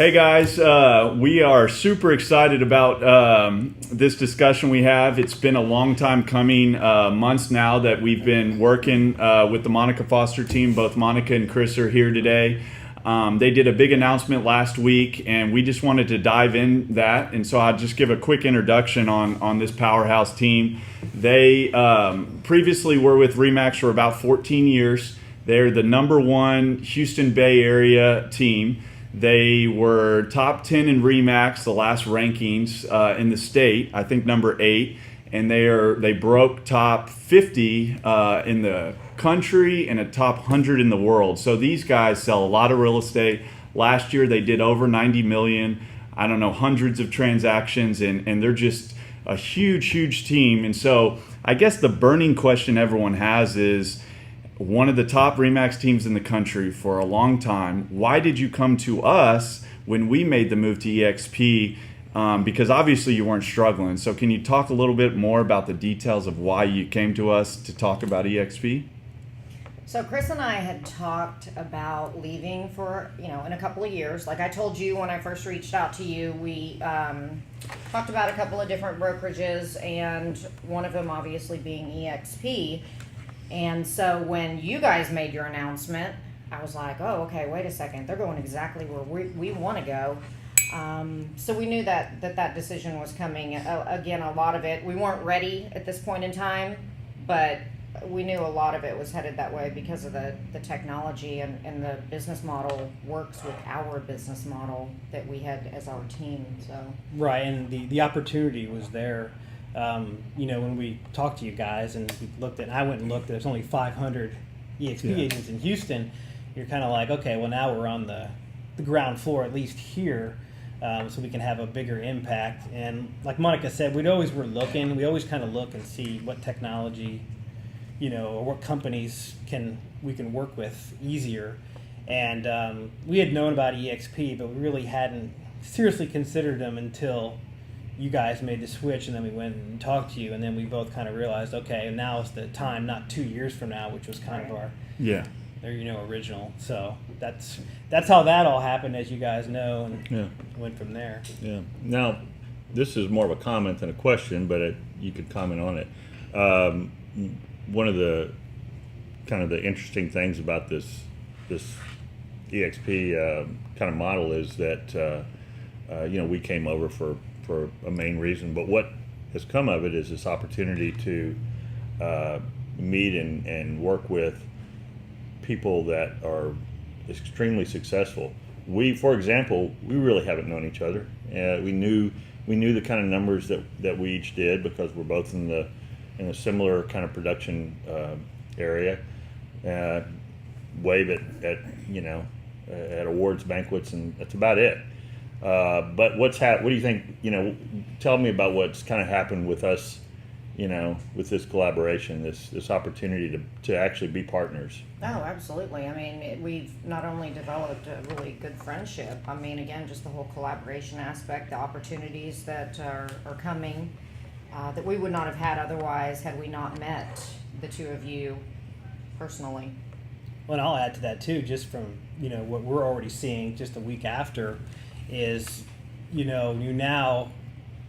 Hey guys, we are super excited about this discussion we have. It's been a long time coming, months now that we've been working with the Monica Foster team. Both Monica and Chris are here today. They did a big announcement last week, and we just wanted to dive in that. And so I'll just give a quick introduction on this powerhouse team. They previously were with RE/MAX for about 14 years. They're the #1 Houston Bay Area team. They were top 10 in RE/MAX, the last rankings in the state, I think number 8, and they broke top 50 in the country and a top 100 in the world. So these guys sell a lot of real estate. Last year they did over 90 million, I don't know, hundreds of transactions, and they're just a huge team. And so I guess the burning question everyone has is, one of the top RE/MAX teams in the country for a long time, why did you come to us when we made the move to eXp? Because obviously you weren't struggling. So can you talk a little bit more about the details of why you came to us to talk about eXp? So Chris and I had talked about leaving for, in a couple of years. Like I told you when I first reached out to you, we talked about a couple of different brokerages, and one of them obviously being eXp. And so when you guys made your announcement, I was like, oh, okay, wait a second. They're going exactly where we want to go. So we knew that decision was coming. Again, a lot of it, we weren't ready at this point in time, but we knew a lot of it was headed that way because of the technology and the business model works with our business model that we had as our team. So right, and the opportunity was there. When we talked to you guys and we looked at, I went and looked, there's only 500 eXp agents in Houston. You're kind of like, okay, well now we're on the ground floor, at least here, so we can have a bigger impact. And like Monica said, we always kind of look and see what technology, or what companies we can work with easier. And we had known about eXp, but we really hadn't seriously considered them until you guys made the switch, and then we went and talked to you, and then we both kind of realized, okay, now is the time, not 2 years from now, which was kind of our original. So that's how that all happened, as you guys know, and went from there. Yeah. Now, this is more of a comment than a question, but you could comment on it. One of the kind of the interesting things about this eXp kind of model is that we came over for a main reason, but what has come of it is this opportunity to meet and work with people that are extremely successful. For example, we really haven't known each other. We knew the kind of numbers that we each did because we're both in a similar kind of production area. Wave at awards banquets, and that's about it. But what do you think, tell me about what's kind of happened with us, with this collaboration, this opportunity to actually be partners. Oh, absolutely. I mean, we've not only developed a really good friendship, I mean, again, just the whole collaboration aspect, the opportunities that are coming that we would not have had otherwise had we not met the two of you personally. Well, and I'll add to that too, just from, what we're already seeing just a week after, is you now,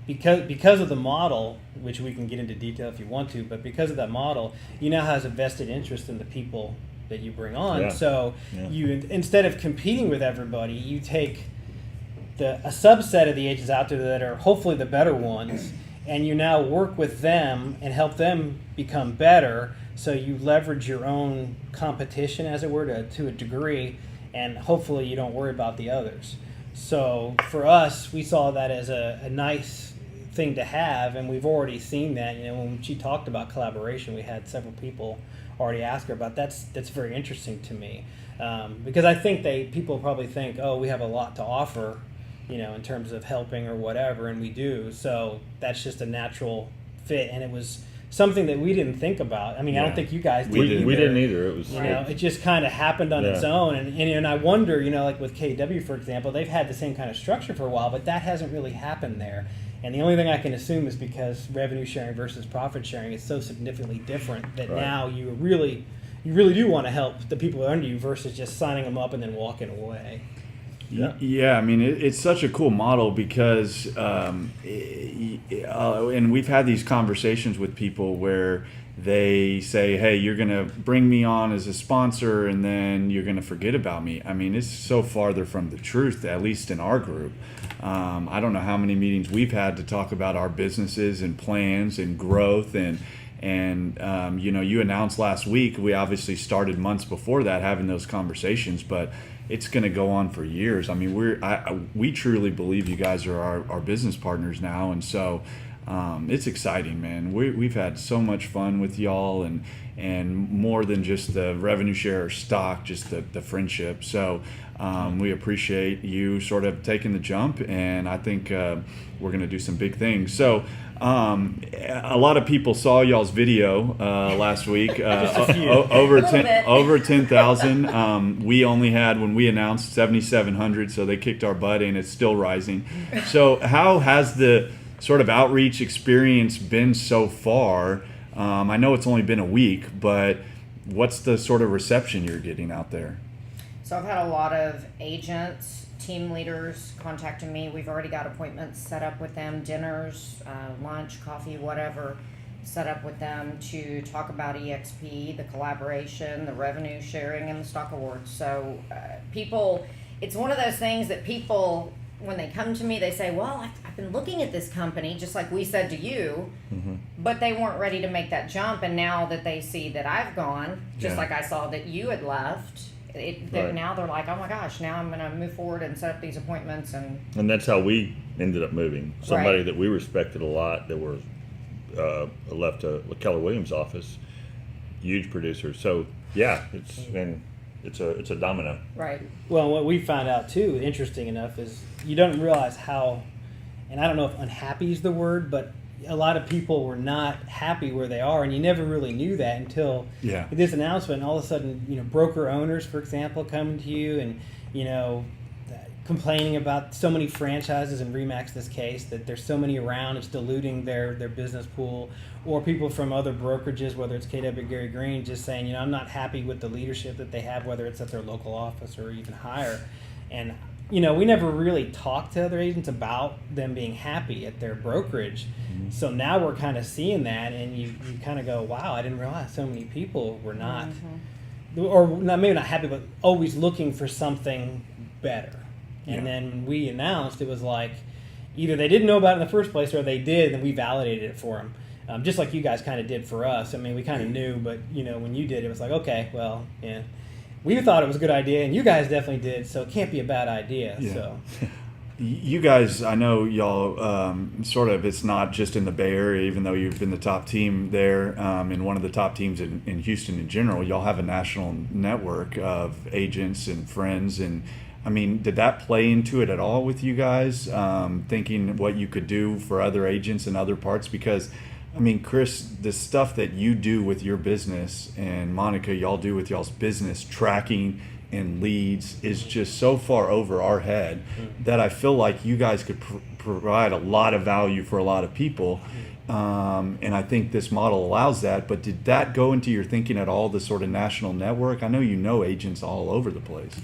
because of the model, which we can get into detail if you want to, but because of that model, you now has a vested interest in the people that you bring on. You, instead of competing with everybody, you take a subset of the agents out there that are hopefully the better ones, and you now work with them and help them become better, so you leverage your own competition, as it were, to a degree, and hopefully you don't worry about the others. So for us, we saw that as a nice thing to have, and we've already seen that. When she talked about collaboration, we had several people already ask her about that. That's very interesting to me, because I think people probably think, oh, we have a lot to offer, in terms of helping or whatever, and we do. So that's just a natural fit, and it was something that we didn't think about. I mean, I don't think you guys did. We didn't either. It was it just kind of happened on its own, and I wonder, like with KW, for example, they've had the same kind of structure for a while, but that hasn't really happened there. And the only thing I can assume is because revenue sharing versus profit sharing is so significantly different that now you really do want to help the people under you versus just signing them up and then walking away. Yeah, I mean, it's such a cool model because, and we've had these conversations with people where they say, hey, you're going to bring me on as a sponsor and then you're going to forget about me. I mean, it's so farther from the truth, at least in our group. I don't know how many meetings we've had to talk about our businesses and plans and growth and you announced last week. We obviously started months before that having those conversations, but it's going to go on for years. I mean, we truly believe you guys are our business partners now, and so it's exciting, man. We've had so much fun with y'all, and more than just the revenue share or stock, just the friendship. So we appreciate you sort of taking the jump, and I think we're going to do some big things. So a lot of people saw y'all's video last week. Over 10,000. We only had, when we announced, 7,700, so they kicked our butt, and it's still rising. So how has the sort of outreach experience been so far? I know it's only been a week, but what's the sort of reception you're getting out there? So I've had a lot of agents, team leaders contacting me. We've already got appointments set up with them, dinners, lunch, coffee, whatever, set up with them to talk about eXp, the collaboration, the revenue sharing, and the stock awards. So people, it's one of those things that people, when they come to me, they say, well, I've been looking at this company, just like we said to you, but they weren't ready to make that jump. And now that they see that I've gone, just like I saw that you had left, now they're like, oh my gosh, now I'm going to move forward and set up these appointments. And that's how we ended up moving. Somebody that we respected a lot that were left Keller Williams' office, huge producer. So yeah, it's a domino. Right. Well, what we found out too, interesting enough, is you don't realize how, and I don't know if unhappy is the word, but a lot of people were not happy where they are, and you never really knew that until this announcement. And all of a sudden, broker owners, for example, coming to you and complaining about so many franchises, in Remax this case, that there's so many around, it's diluting their business pool, or people from other brokerages, whether it's KW Gary Green, just saying, I'm not happy with the leadership that they have, whether it's at their local office or even higher. And we never really talked to other agents about them being happy at their brokerage. So now we're kind of seeing that, and you kind of go, wow, I didn't realize so many people were not, or maybe not happy, but always looking for something better. And then when we announced, it was like either they didn't know about it in the first place, or they did, and we validated it for them. Just like you guys kind of did for us. I mean, we kind of knew, but when you did, it was like, okay, well, yeah. We thought it was a good idea, and you guys definitely did, so it can't be a bad idea. Yeah. So, you guys, I know y'all sort of, it's not just in the Bay Area, even though you've been the top team there and one of the top teams in Houston in general, y'all have a national network of agents and friends. And I mean, did that play into it at all with you guys, thinking what you could do for other agents in other parts? Because I mean, Chris, the stuff that you do with your business, and Monica, y'all do with y'all's business, tracking and leads, is just so far over our head that I feel like you guys could provide a lot of value for a lot of people. And I think this model allows that. But did that go into your thinking at all, the sort of national network? I know agents all over the place.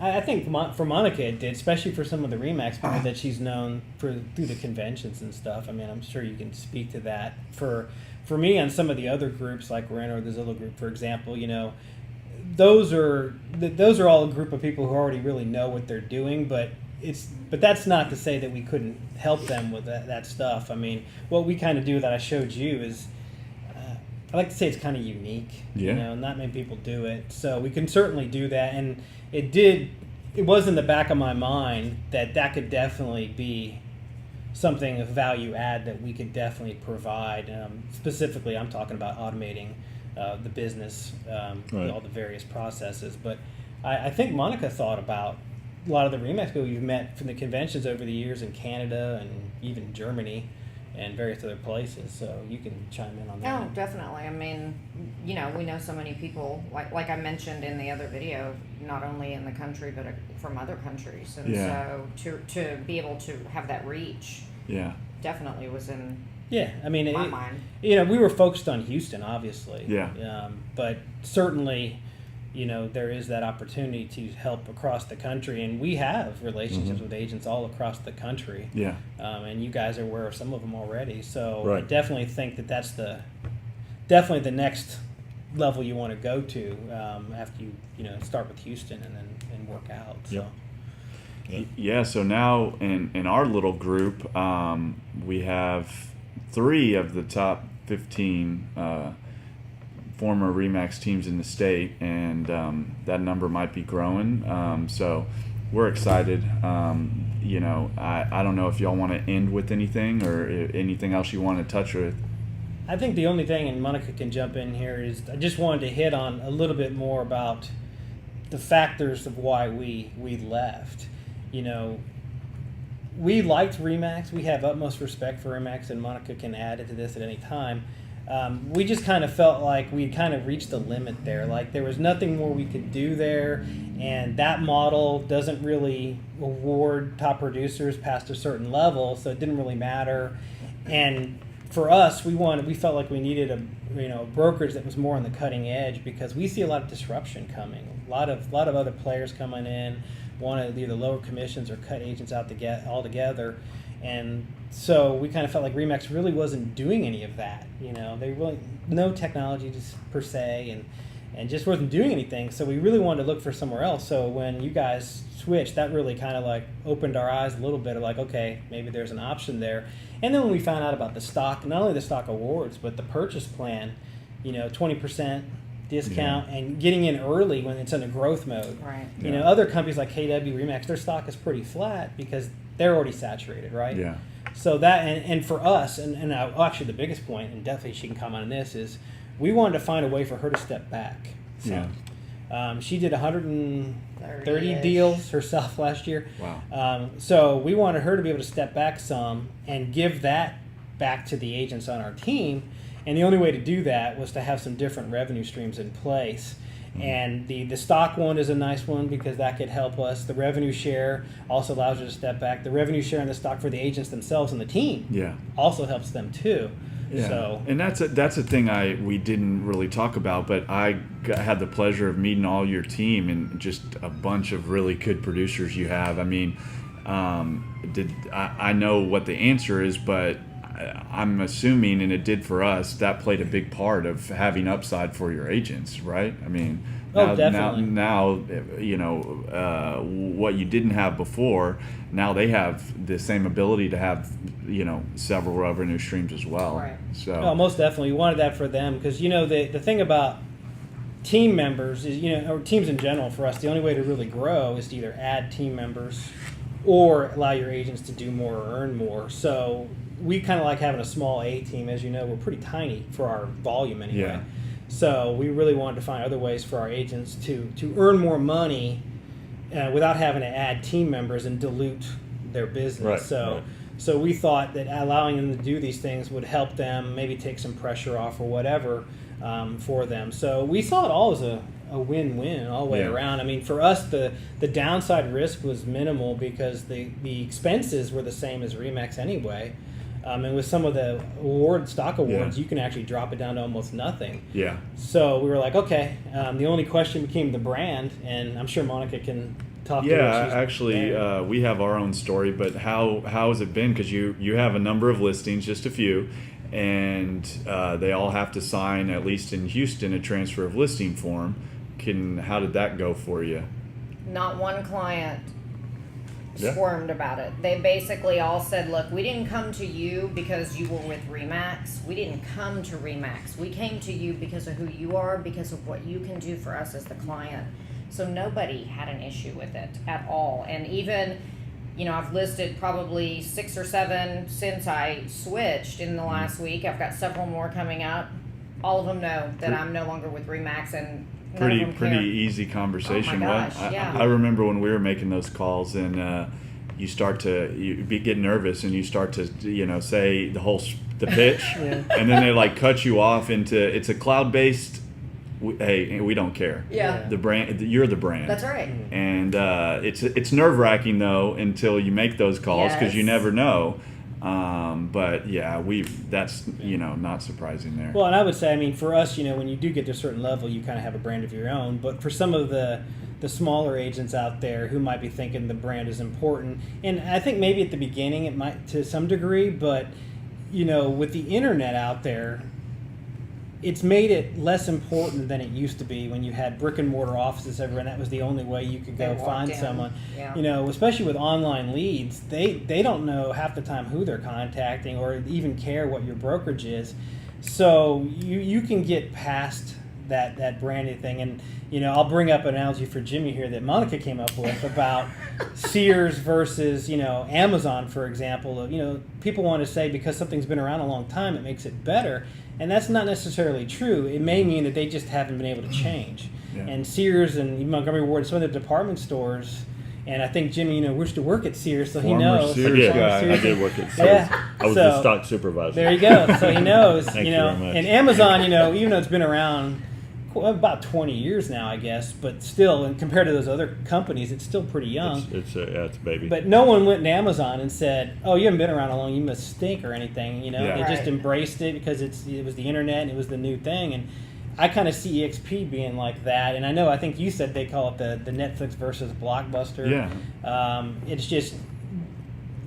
I think for Monica it did, especially for some of the Remax people that she's known through the conventions and stuff. I mean, I'm sure you can speak to that. For me, on some of the other groups like Reno or the Zillow group, for example, those are all a group of people who already really know what they're doing. But that's not to say that we couldn't help them with that stuff. I mean, what we kind of do that I showed you is, I like to say it's kind of unique. Not many people do it, so we can certainly do that. And it was in the back of my mind that could definitely be something of value add that we could definitely provide. Specifically, I'm talking about automating the business, all the various processes. But I think Monica thought about a lot of the Remax people you've met from the conventions over the years in Canada and even Germany and various other places, so you can chime in on that. Oh, definitely. I mean, we know so many people, like I mentioned in the other video, not only in the country, but from other countries. And so to be able to have that reach definitely was in my mind. We were focused on Houston, obviously. Yeah. But certainly, there is that opportunity to help across the country, and we have relationships with agents all across the country. Yeah. And you guys are aware of some of them already. So Right. I definitely think that that's definitely the next level you want to go to after you start with Houston and work out. So. Yep. Yeah, so now in our little group, we have 3 of the top 15 former RE/MAX teams in the state, and that number might be growing. So we're excited. I don't know if y'all want to end with anything or anything else you want to touch with. I think the only thing, and Monica can jump in here, is I just wanted to hit on a little bit more about the factors of why we left. We liked RE/MAX. We have utmost respect for RE/MAX, and Monica can add to this at any time. We just kind of felt like we kind of reached the limit there. Like there was nothing more we could do there, and that model doesn't really reward top producers past a certain level, so it didn't really matter. And for us, we felt like we needed a brokerage that was more on the cutting edge, because we see a lot of disruption coming. A lot of other players coming in, want to either lower commissions or cut agents out altogether. And so we kind of felt like RE/MAX really wasn't doing any of that. They really no technology per se, and just wasn't doing anything. So we really wanted to look for somewhere else. So when you guys switched, that really kind of like opened our eyes a little bit of like, okay, maybe there's an option there. And then when we found out about the stock, not only the stock awards, but the purchase plan, 20% discount and getting in early when it's in a growth mode. Right. Yeah. Other companies like KW, RE/MAX, their stock is pretty flat because they're already saturated, right? Yeah. So that, and for us, and actually the biggest point, and definitely she can comment on this, is we wanted to find a way for her to step back. Yeah. She did 130 30-ish. deals herself last year. Wow. So we wanted her to be able to step back some and give that back to the agents on our team. And the only way to do that was to have some different revenue streams in place. And the stock one is a nice one because that could help us. The revenue share also allows you to step back. The revenue share in the stock for the agents themselves and the team Yeah. also helps them too. Yeah. So And that's a thing we didn't really talk about, but I had the pleasure of meeting all your team and just a bunch of really good producers you have. I mean, I know what the answer is, but I'm assuming, and it did for us, that played a big part of having upside for your agents, right? I mean, definitely. now what you didn't have before, now they have the same ability to have, several revenue streams as well. Right. So, no, most definitely. We wanted that for them because, the thing about team members is, or teams in general for us, the only way to really grow is to either add team members or allow your agents to do more or earn more. So we kind of like having a small A team. As you know, we're pretty tiny for our volume anyway. Yeah. So we really wanted to find other ways for our agents to earn more money without having to add team members and dilute their business. Right, So right. so we thought that allowing them to do these things would help them, maybe take some pressure off or whatever for them. So we saw it all as a win-win all the way Yeah. around. I mean, for us, the downside risk was minimal because the expenses were the same as RE/MAX anyway. And with some of the stock awards, Yeah. you can actually drop it down to almost nothing. yeah. So we were like, okay. The only question became the brand, and I'm sure Monica can talk to Yeah, what she's actually, there. we have our own story, but how has it been? Because you have a number of listings, just a few, and they all have to sign, at least in Houston, a transfer of listing form. How did that go for you? Not one client Yeah. squirmed about it. They basically all said, look, we didn't come to you because you were with RE/MAX. We didn't come to RE/MAX. We came to you because of who you are, because of what you can do for us as the client. So nobody had an issue with it at all. And even, I've listed probably 6 or 7 since I switched in the last week. I've got several more coming up. All of them know that I'm no longer with RE/MAX, and none of them Pretty care. easy conversation. Oh my gosh, Well, yeah. I remember when we were making those calls, and you get nervous, and you start to say the pitch, Yeah. and then they like cut you off into it's a cloud-based. Hey, we don't care. Yeah. The brand, you're the brand. That's right. And it's nerve-wracking though until you make those calls because you Yes. never know. But yeah, that's not surprising there. Well, and I would say, I mean, for us, when you do get to a certain level, you kind of have a brand of your own. But for some of the smaller agents out there who might be thinking the brand is important, and I think maybe at the beginning it might to some degree, but with the internet out there, it's made it less important than it used to be when you had brick and mortar offices everywhere, and that was the only way you could go find someone. Yeah. Especially with online leads, they don't know half the time who they're contacting or even care what your brokerage is. So you can get past that branding thing. And I'll bring up an analogy for Jimmy here that Monica came up with about Sears versus Amazon, for example. People want to say because something's been around a long time it makes it better. And that's not necessarily true. It may mean that they just haven't been able to change. Yeah. And Sears and Montgomery Ward, some of the department stores, and I think Jimmy, used to work at Sears, so he Former knows. Sears I guy. did work at Sears. Yeah. I was So, the stock supervisor. There you go. So he knows. Thank you very much. And Amazon, even though it's been around about 20 years now, I guess, but still, and compared to those other companies, it's still pretty young. It's a baby. But no one went to Amazon and said, "Oh, you haven't been around long, you must stink" or anything. Yeah. They just Right. embraced it because it was the internet and it was the new thing. And I kind of see eXp being like that. And I think you said they call it the Netflix versus Blockbuster. Yeah. It's just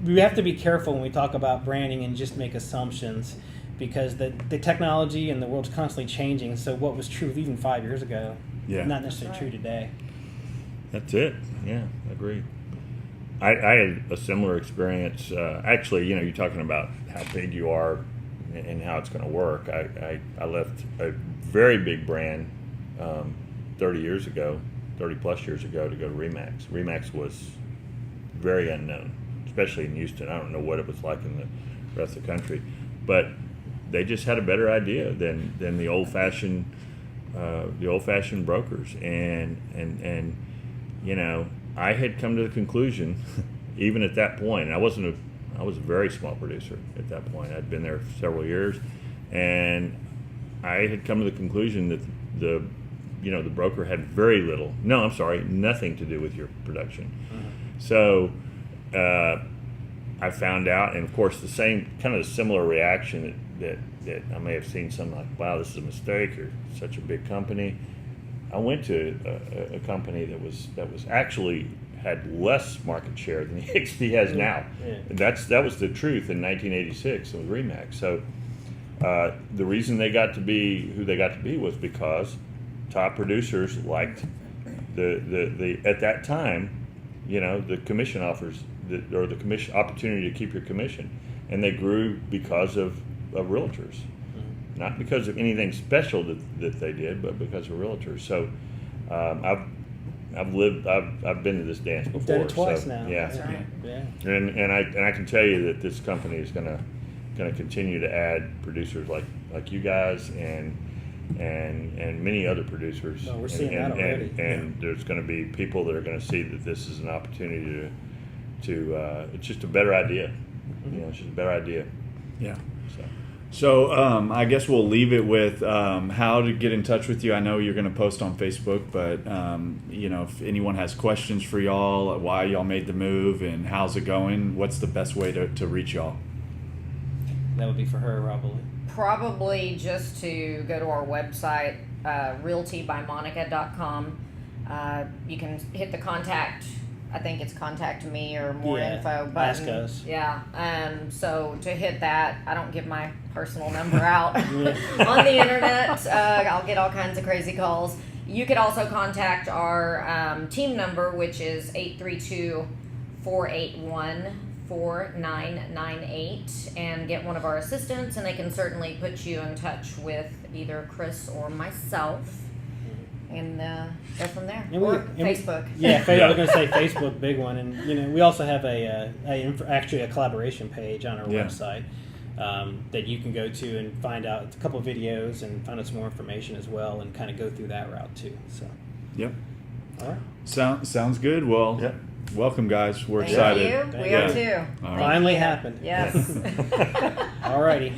we have to be careful when we talk about branding and just make assumptions, because the technology and the world's constantly changing. So what was true even 5 years ago, Yeah. not necessarily true today. That's it. Yeah, I agree. I had a similar experience. Actually, you're talking about how big you are and how it's going to work. I left a very big brand 30 plus years ago to go to RE/MAX. RE/MAX was very unknown, especially in Houston. I don't know what it was like in the rest of the country, but they just had a better idea than the old-fashioned brokers. And I had come to the conclusion, even at that point, and I was a very small producer at that point. I'd been there for several years, and I had come to the conclusion that the broker had nothing to do with your production. So I found out, and of course the same kind of similar reaction that I may have seen some like, wow, this is a mistake, or such a big company. I went to a company that was actually had less market share than the eXp has now. Yeah. And that was the truth in 1986 with RE/MAX. So the reason they got to be who they got to be was because top producers liked the at that time, the commission offers or the commission opportunity to keep your commission, and they grew because of realtors. Not because of anything special that they did, but because of realtors. So I've been to this dance before. Done it twice so, now. Yeah. That's right. Yeah. And I can tell you that this company is gonna continue to add producers like you guys and many other producers. No, we're seeing that already. And there's going to be people that are going to see that this is an opportunity to it's just a better idea. It's just a better idea. Yeah. So. So I guess we'll leave it with how to get in touch with you. I know you're going to post on Facebook, but if anyone has questions for y'all, why y'all made the move and how's it going, what's the best way to reach y'all? That would be for her, probably. Probably just to go to our website, realtybymonica.com. You can hit the contact. I think it's contact me or more info button. Ask us. Yeah. So to hit that, I don't give my personal number out on the internet. I'll get all kinds of crazy calls. You could also contact our team number, which is 832-481-4998, and get one of our assistants, and they can certainly put you in touch with either Chris or myself. And go from there. Or Facebook. Yeah, I was going to say Facebook, big one. And we also have actually a collaboration page on our website that you can go to and find out a couple of videos and find out some more information as well, and kind of go through that route too. So. Yep. All right. Sounds good. Well, welcome guys. We're excited. Thank you. We are too. All right. Finally happened. Yes. All righty.